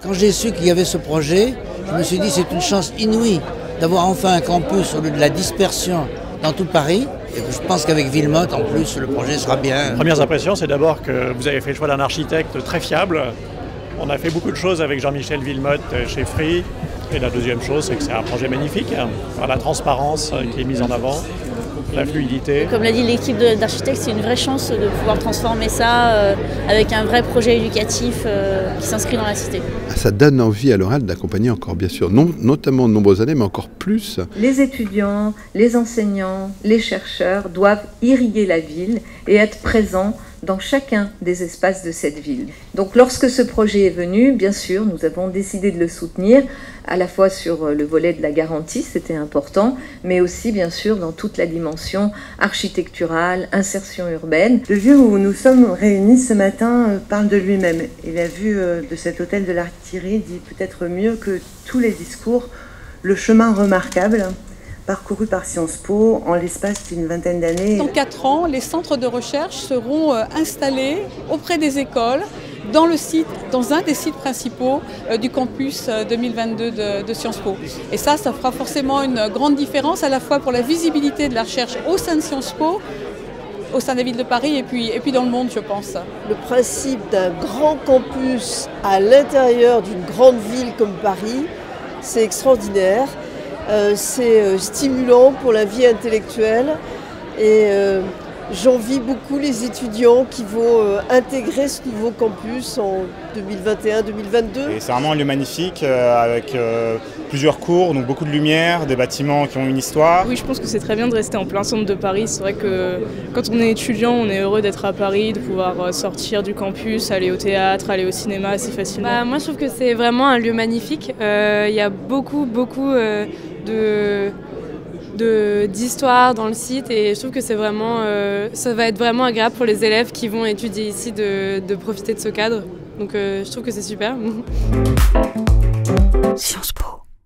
Quand j'ai su qu'il y avait ce projet, je me suis dit c'est une chance inouïe d'avoir enfin un campus au lieu de la dispersion dans tout Paris. Et je pense qu'avec Villemotte, en plus, le projet sera bien. Les premières impressions, c'est d'abord que vous avez fait le choix d'un architecte très fiable. On a fait beaucoup de choses avec Jean-Michel Villemotte chez Free. Et la deuxième chose, c'est que c'est un projet magnifique, par la transparence qui est mise en avant, la fluidité. Comme l'a dit l'équipe d'architectes, c'est une vraie chance de pouvoir transformer ça avec un vrai projet éducatif qui s'inscrit dans la cité. Ça donne envie à l'Oral d'accompagner encore, bien sûr, notamment de nombreuses années, mais encore plus. Les étudiants, les enseignants, les chercheurs doivent irriguer la ville et être présents dans chacun des espaces de cette ville. Donc lorsque ce projet est venu, bien sûr, nous avons décidé de le soutenir, à la fois sur le volet de la garantie, c'était important, mais aussi bien sûr dans toute la dimension architecturale, insertion urbaine. Le lieu où nous sommes réunis ce matin parle de lui-même. Et la vue de cet hôtel de l'Artillerie dit peut-être mieux que tous les discours le chemin remarquable parcouru par Sciences Po en l'espace d'une vingtaine d'années. Dans 4 ans, les centres de recherche seront installés auprès des écoles dans un des sites principaux du campus 2022 de Sciences Po. Et ça fera forcément une grande différence à la fois pour la visibilité de la recherche au sein de Sciences Po, au sein des villes de Paris et puis dans le monde, je pense. Le principe d'un grand campus à l'intérieur d'une grande ville comme Paris, c'est extraordinaire. C'est stimulant pour la vie intellectuelle et j'envie beaucoup les étudiants qui vont intégrer ce nouveau campus en 2021-2022. C'est vraiment un lieu magnifique avec plusieurs cours, donc beaucoup de lumière, des bâtiments qui ont une histoire. Oui, je pense que c'est très bien de rester en plein centre de Paris. C'est vrai que quand on est étudiant, on est heureux d'être à Paris, de pouvoir sortir du campus, aller au théâtre, aller au cinéma assez facilement. Moi, je trouve que c'est vraiment un lieu magnifique. Il y a beaucoup d'histoire dans le site et je trouve que c'est vraiment, ça va être vraiment agréable pour les élèves qui vont étudier ici de profiter de ce cadre. Donc je trouve que c'est super. Sciences Po.